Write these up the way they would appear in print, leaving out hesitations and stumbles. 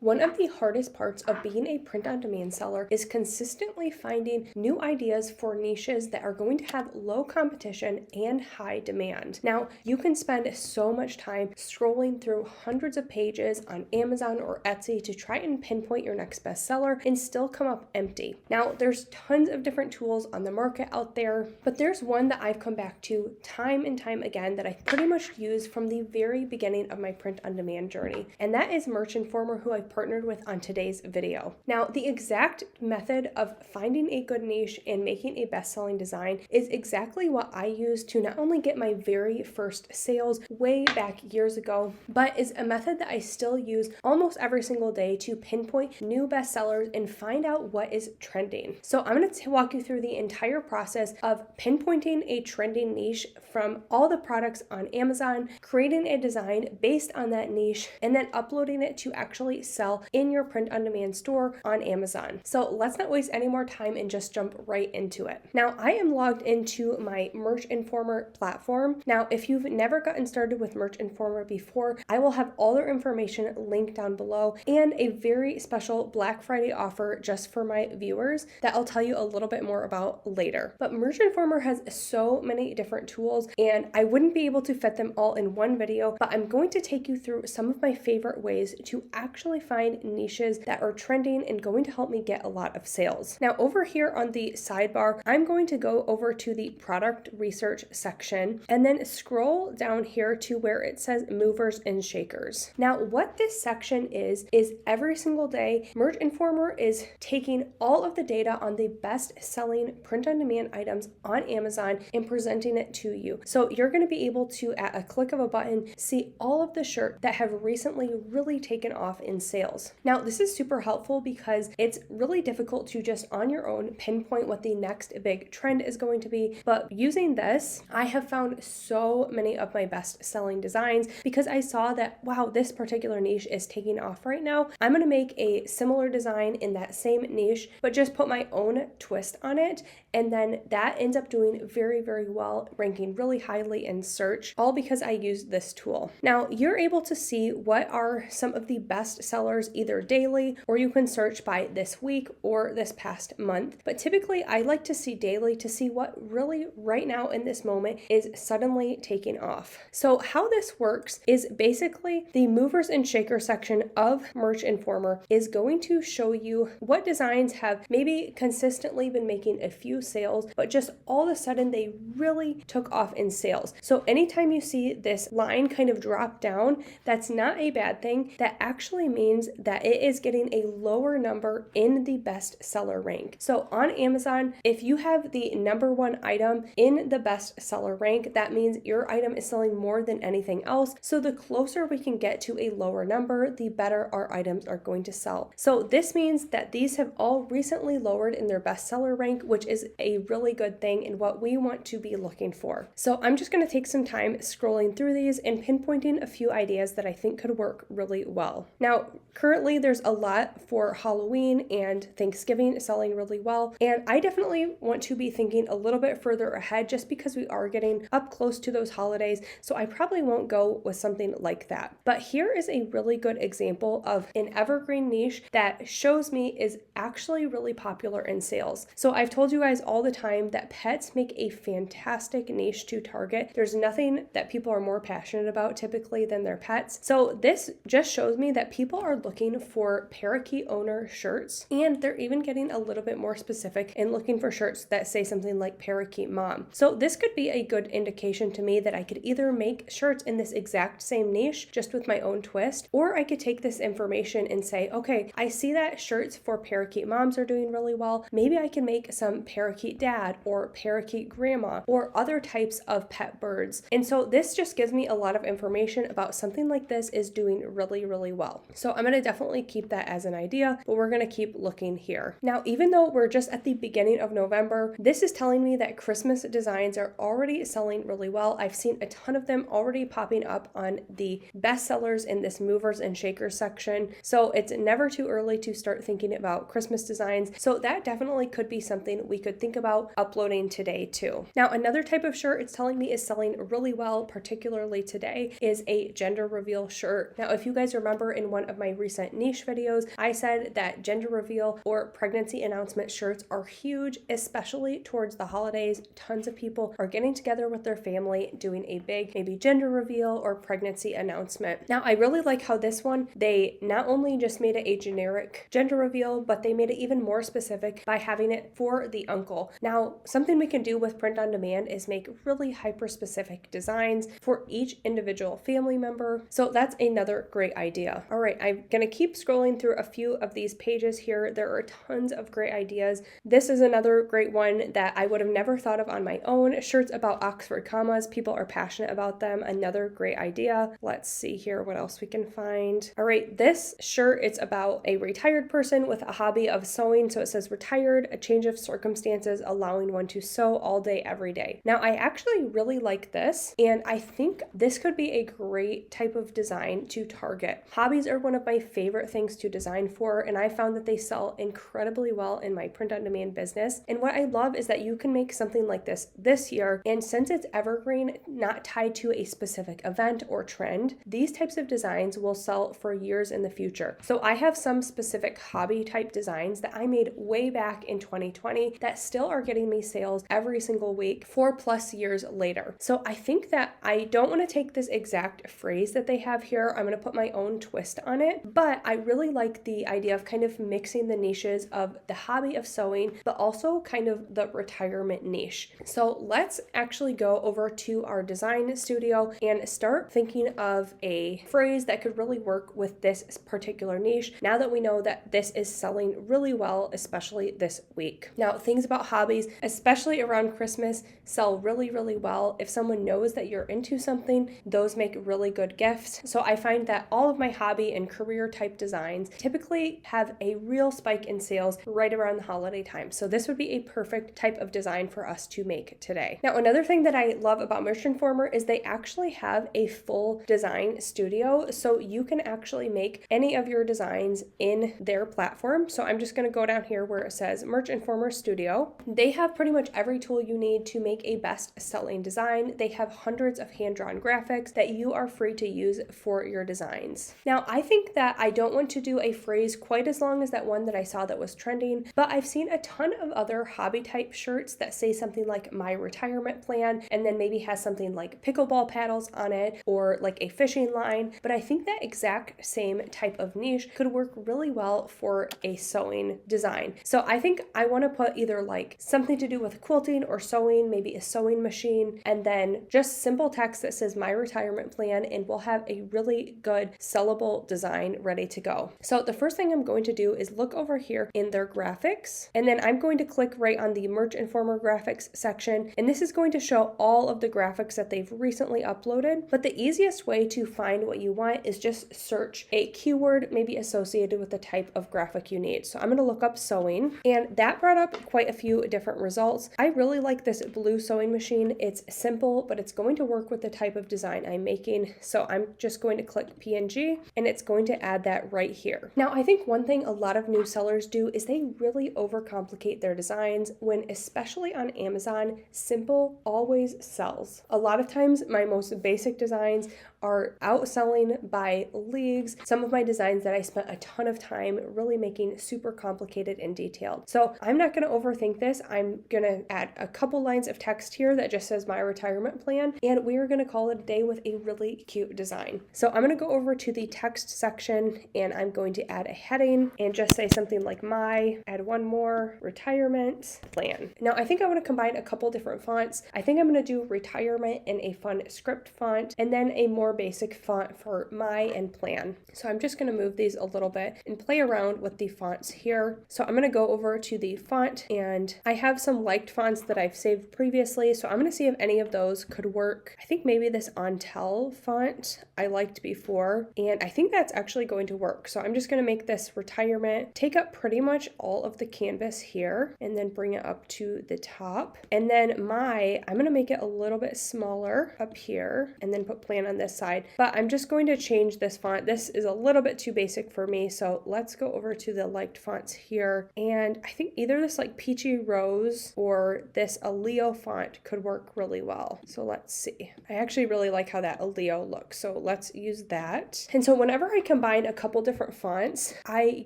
One of the hardest parts of being a print-on-demand seller is consistently finding new ideas for niches that are going to have low competition and high demand. Now, you can spend so much time scrolling through hundreds of pages on Amazon or Etsy to try and pinpoint your next bestseller and still come up empty. Now, there's tons of different tools on the market out there, but there's one that I've come back to time and time again that I pretty much use from the very beginning of my print-on-demand journey, and that is Merch Informer, who I've partnered with on today's video. Now, the exact method of finding a good niche and making a best-selling design is exactly what I used to not only get my very first sales way back years ago, but is a method that I still use almost every single day to pinpoint new bestsellers and find out what is trending. So I'm going to walk you through the entire process of pinpointing a trending niche from all the products on Amazon, creating a design based on that niche, and then uploading it to actually sell in your print-on-demand store on Amazon. So let's not waste any more time and just jump right into it. Now, I am logged into my Merch Informer platform. Now, if you've never gotten started with Merch Informer before, I will have all their information linked down below and a very special Black Friday offer just for my viewers that I'll tell you a little bit more about later. But Merch Informer has so many different tools, and I wouldn't be able to fit them all in one video, but I'm going to take you through some of my favorite ways to actually find niches that are trending and going to help me get a lot of sales. Now, over here on the sidebar, I'm going to go over to the product research section and then scroll down here to where it says movers and shakers. Now, what this section is every single day, Merch Informer is taking all of the data on the best selling print-on-demand items on Amazon and presenting it to you. So you're going to be able to, at a click of a button, see all of the shirts that have recently really taken off in sales. Now, this is super helpful because it's really difficult to just on your own pinpoint what the next big trend is going to be. But using this, I have found so many of my best selling designs because I saw that, wow, this particular niche is taking off right now. I'm going to make a similar design in that same niche, but just put my own twist on it. And then that ends up doing very, very well, ranking really highly in search, all because I used this tool. Now, you're able to see what are some of the best sellers either daily, or you can search by this week or this past month. But typically, I like to see daily to see what really right now in this moment is suddenly taking off. So how this works is basically the movers and shakers section of Merch Informer is going to show you what designs have maybe consistently been making a few sales, but just all of a sudden they really took off in sales. So anytime you see this line kind of drop down, that's not a bad thing. That actually means that it is getting a lower number in the bestseller rank. So on Amazon, if you have the number one item in the bestseller rank, that means your item is selling more than anything else. So the closer we can get to a lower number, the better our items are going to sell. So this means that these have all recently lowered in their bestseller rank, which is a really good thing and what we want to be looking for. So I'm just going to take some time scrolling through these and pinpointing a few ideas that I think could work really well. Now, currently there's a lot for Halloween and Thanksgiving selling really well, and I definitely want to be thinking a little bit further ahead just because we are getting up close to those holidays, so I probably won't go with something like that. But here is a really good example of an evergreen niche that shows me is actually really popular in sales. So I've told you guys all the time that pets make a fantastic niche to target. There's nothing that people are more passionate about typically than their pets. So this just shows me that people are looking for parakeet owner shirts, and they're even getting a little bit more specific and looking for shirts that say something like parakeet mom. So this could be a good indication to me that I could either make shirts in this exact same niche just with my own twist, or I could take this information and say, okay, I see that shirts for parakeet moms are doing really well. Maybe I can make some parakeet dad or parakeet grandma or other types of pet birds. And so this just gives me a lot of information about something like this is doing really, really well. So I'm going to definitely keep that as an idea, but we're going to keep looking here. Now, even though we're just at the beginning of November, this is telling me that Christmas designs are already selling really well. I've seen a ton of them already popping up on the bestsellers in this movers and shakers section. So it's never too early to start thinking about Christmas designs. So that definitely could be something we could think about uploading today too. Now, another type of shirt it's telling me is selling really well, particularly today, is a gender reveal shirt. Now, if you guys remember in one of my recent niche videos, I said that gender reveal or pregnancy announcement shirts are huge, especially towards the holidays. Tons of people are getting together with their family, doing a big maybe gender reveal or pregnancy announcement. Now, I really like how this one, they not only just made it a generic gender reveal, but they made it even more specific by having it for the uncle. Now, something we can do with print on demand is make really hyper specific designs for each individual family member. So that's another great idea. All right, I'm gonna keep scrolling through a few of these pages here. There are tons of great ideas. This is another great one that I would have never thought of on my own. Shirts about Oxford commas. People are passionate about them. Another great idea. Let's see here what else we can find. All right, this shirt, it's about a retired person with a hobby of sewing. So it says retired, a change of circumstances allowing one to sew all day, every day. Now, I actually really like this, and I think this could be a great type of design to target. Hobbies are one of my favorite things to design for, and I found that they sell incredibly well in my print-on-demand business. And what I love is that you can make something like this year, and since it's evergreen, not tied to a specific event or trend, these types of designs will sell for years in the future. So I have some specific hobby type designs that I made way back in 2020 that still are getting me sales every single week 4+ years later. So I think that I don't want to take this exact phrase that they have here. I'm going to put my own twist on it, but I really like the idea of kind of mixing the niches of the hobby of sewing, but also kind of the retirement niche. So let's actually go over to our design studio and start thinking of a phrase that could really work with this particular niche now that we know that this is selling really well, especially this week. Now, things about hobbies, especially around Christmas, sell really, really well. If someone knows that you're into something, those make really good gifts. So I find that all of my hobby and career type designs typically have a real spike in sales right around the holiday time. So this would be a perfect type of design for us to make today. Now, another thing that I love about Merch Informer is they actually have a full design studio. So you can actually make any of your designs in their platform. So I'm just going to go down here where it says Merch Informer Studio. They have pretty much every tool you need to make a best-selling design. They have hundreds of hand-drawn graphics that you are free to use for your designs. Now, I think that I don't want to do a phrase quite as long as that one that I saw that was trending, but I've seen a ton of other hobby type shirts that say something like my retirement plan, and then maybe has something like pickleball paddles on it or like a fishing line. But I think that exact same type of niche could work really well for a sewing design. So I think I want to put either like something to do with quilting or sewing, maybe a sewing machine, and then just simple text that says my retirement plan, and we'll have a really good sellable design ready to go. So the first thing I'm going to do is look over here in their graphics, and then I'm going to click right on the Merch Informer graphics section, and this is going to show all of the graphics that they've recently uploaded. But the easiest way to find what you want is just search a keyword maybe associated with the type of graphic you need. So I'm going to look up sewing, and that brought up quite a few different results. I really like this blue sewing machine. It's simple, but it's going to work with the type of design I'm making. So I'm just going to click PNG, and it's going to add that right here. Now, I think one thing a lot of new sellers do is they really overcomplicate their designs when, especially on Amazon, simple always sells. A lot of times my most basic designs are outselling by leagues some of my designs that I spent a ton of time really making super complicated and detailed. So I'm not going to overthink this. I'm going to add a couple lines of text here that just says my retirement plan, and we are going to call it a day with a really cute design. So I'm going to go over to the text section, and I'm going to add a heading and just say something like add one more, retirement plan. Now I think I want to combine a couple different fonts. I think I'm going to do retirement in a fun script font, and then a more basic font for my and plan. So I'm just going to move these a little bit and play around with the fonts here. So I'm going to go over to the font, and I have some liked fonts that I've saved previously. So I'm going to see if any of those could work. I think maybe this Ontel font I liked before, and I think that's actually going to work. So I'm just going to make this retirement take up pretty much all of the canvas here, and then bring it up to the top. And then I'm going to make it a little bit smaller up here, and then put plan on this side, but I'm just going to change this font. This is a little bit too basic for me, so let's go over to the liked fonts here, and I think either this like Peachy Rose or this Aleo font could work really well. So let's see. I actually really like how that Aleo looks, so let's use that. And so whenever I combine a couple different fonts, I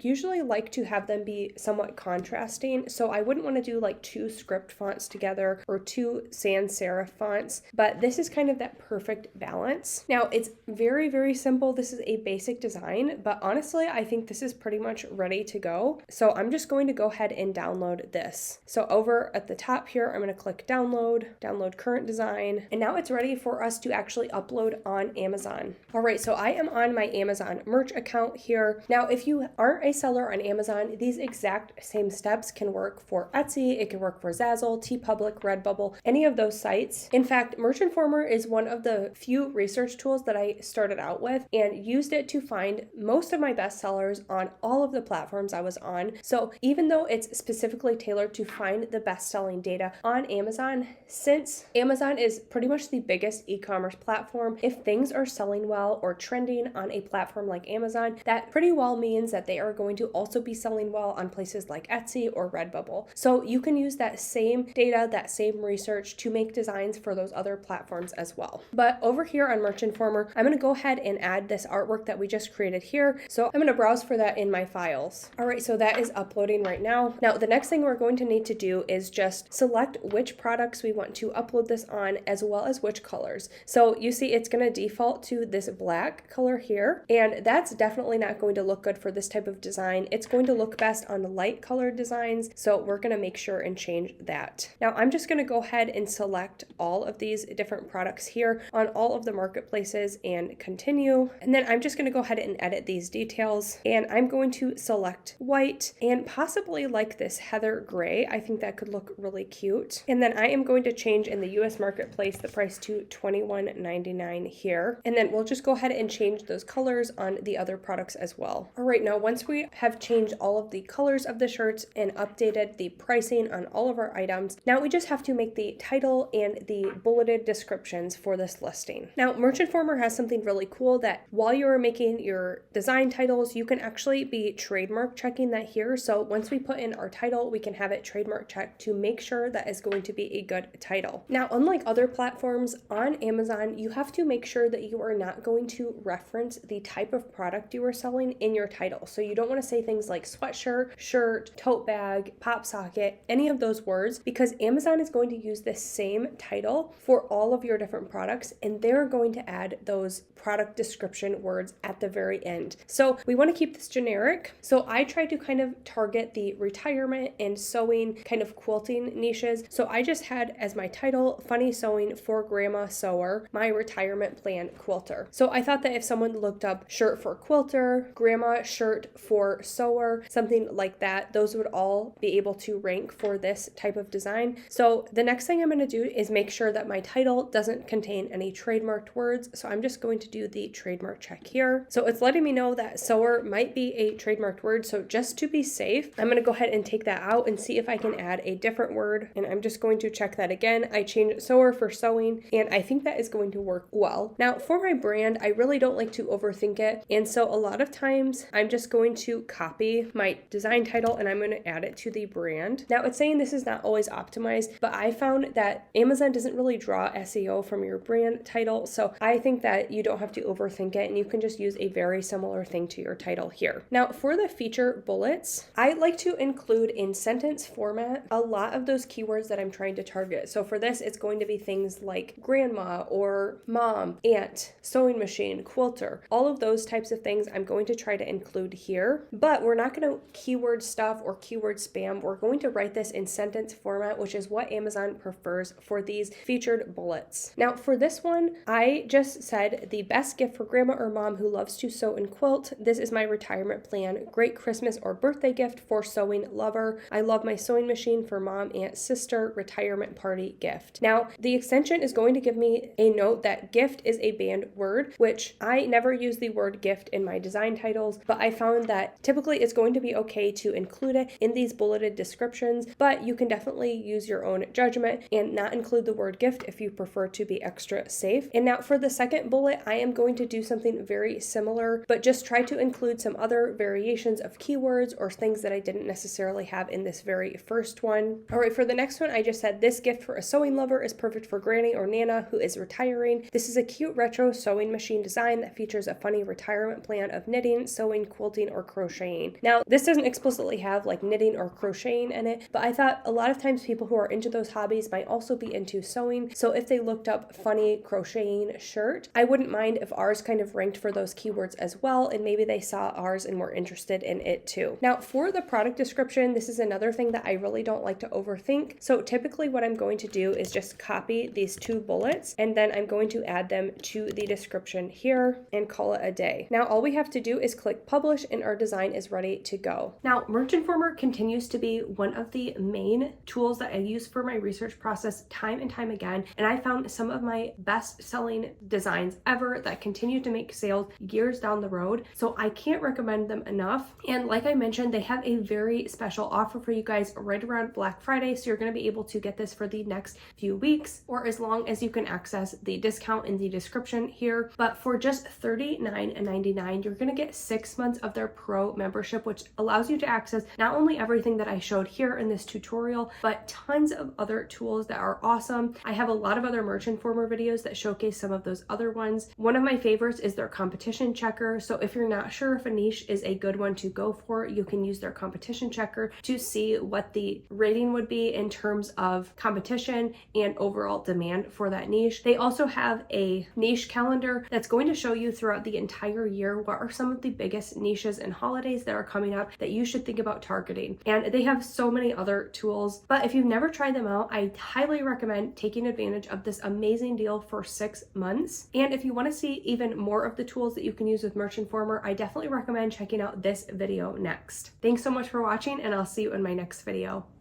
usually like to have them be somewhat contrasting, so I wouldn't want to do like two script fonts together or two sans serif fonts, but this is kind of that perfect balance. Now it's very, very simple. This is a basic design, but honestly, I think this is pretty much ready to go. So I'm just going to go ahead and download this. So over at the top here, I'm going to click download current design, and now it's ready for us to actually upload on Amazon. All right, so I am on my Amazon merch account here. Now, if you aren't a seller on Amazon, these exact same steps can work for Etsy, it can work for Zazzle, TeePublic, Redbubble, any of those sites. In fact, Merch Informer is one of the few research tools that I started out with and used it to find most of my bestsellers on all of the platforms I was on. So even though it's specifically tailored to find the best-selling data on Amazon, since Amazon is pretty much the biggest e-commerce platform, if things are selling well or trending on a platform like Amazon, that pretty well means that they are going to also be selling well on places like Etsy or Redbubble. So you can use that same data, that same research to make designs for those other platforms as well. But over here on Merch Informer, I'm going to go ahead and add this artwork that we just created here. So I'm going to browse for that in my files. All right, so that is uploading right now. Now, the next thing we're going to need to do is just select which products we want to upload this on, as well as which colors. So you see it's going to default to this black color here, and that's definitely not going to look good for this type of design. It's going to look best on light colored designs, so we're going to make sure and change that. Now I'm just going to go ahead and select all of these different products here on all of the marketplaces and continue, and then I'm just going to go ahead and edit these details, and I'm going to select white and possibly like this heather gray. I think that could look really cute. And then I am going to change in the US marketplace the price to $21.99 here, and then we'll just go ahead and change those colors on the other products as well. All right, now once we have changed all of the colors of the shirts and updated the pricing on all of our items, now we just have to make the title and the bulleted descriptions for this listing. Now Merch Informer has something really cool that while you're making your design titles, you can actually be trademark checking that here. So once we put in our title, we can have it trademark checked to make sure that is going to be a good title. Now, unlike other platforms on Amazon, you have to make sure that you are not going to reference the type of product you are selling in your title. So you don't want to say things like sweatshirt, shirt, tote bag, pop socket, any of those words, because Amazon is going to use this same title for all of your different products, and they're going to add those product description words at the very end. So we want to keep this generic. So I try to kind of target the retirement and sewing kind of quilting niches. So I just had as my title, Funny Sewing for Grandma Sewer, my retirement plan quilter. So I thought that if someone looked up shirt for quilter, grandma shirt for sewer, something like that, those would all be able to rank for this type of design. So the next thing I'm going to do is make sure that my title doesn't contain any trademarked words. So I'm just going to do the trademark check here. So it's letting me know that sewer might be a trademarked word. So just to be safe, I'm going to go ahead and take that out and see if I can add a different word. And I'm just going to check that again. I changed sewer for sewing, and I think that is going to work well. Now for my brand, I really don't like to overthink it. And so a lot of times I'm just going to copy my design title and I'm going to add it to the brand. Now it's saying this is not always optimized, but I found that Amazon doesn't really draw SEO from your brand title. So I think that you don't have to overthink it, and you can just use a very similar thing to your title here. Now for the feature bullets, I like to include in sentence format a lot of those keywords that I'm trying to target. So for this, it's going to be things like grandma or mom, aunt, sewing machine, quilter, all of those types of things I'm going to try to include here, but we're not going to keyword stuff or keyword spam. We're going to write this in sentence format, which is what Amazon prefers for these featured bullets. Now for this one, I just said the best gift for grandma or mom who loves to sew and quilt. This is my retirement plan. Great Christmas or birthday gift for sewing lover. I love my sewing machine for mom, aunt, sister, retirement party gift. Now the extension is going to give me a note that gift is a banned word, which I never use the word gift in my design titles, but I found that typically it's going to be okay to include it in these bulleted descriptions, but you can definitely use your own judgment and not include the word gift if you prefer to be extra safe. And now for the second bullet, I am going to do something very similar, but just try to include some other variations of keywords or things that I didn't necessarily have in this very first one. All right, for the next one, I just said, this gift for a sewing lover is perfect for Granny or Nana who is retiring. This is a cute retro sewing machine design that features a funny retirement plan of knitting, sewing, quilting, or crocheting. Now, this doesn't explicitly have like knitting or crocheting in it, but I thought a lot of times people who are into those hobbies might also be into sewing. So if they looked up funny crocheting shirt, I wouldn't mind if ours kind of ranked for those keywords as well, and maybe they saw ours and were interested in it too. Now, for the product description, this is another thing that I really don't like to overthink. So typically what I'm going to do is just copy these 2 bullets, and then I'm going to add them to the description here and call it a day. Now, all we have to do is click publish and our design is ready to go. Now, Merch Informer continues to be one of the main tools that I use for my research process time and time again, and I found some of my best-selling designs ever that continue to make sales years down the road, so I can't recommend them enough. And like I mentioned, they have a very special offer for you guys right around Black Friday, so you're going to be able to get this for the next few weeks, or as long as you can access the discount in the description here. But for just $39.99, you're going to get 6 months of their pro membership, which allows you to access not only everything that I showed here in this tutorial, but tons of other tools that are awesome. I have a lot of other Merch Informer videos that showcase some of those other ones. One of my favorites is their competition checker. So if you're not sure if a niche is a good one to go for, you can use their competition checker to see what the rating would be in terms of competition and overall demand for that niche. They also have a niche calendar that's going to show you throughout the entire year what are some of the biggest niches and holidays that are coming up that you should think about targeting. And they have so many other tools, but if you've never tried them out, I highly recommend taking advantage of this amazing deal for 6 months. And if you want to see even more of the tools that you can use with Merch Informer, I definitely recommend checking out this video next. Thanks so much for watching, and I'll see you in my next video.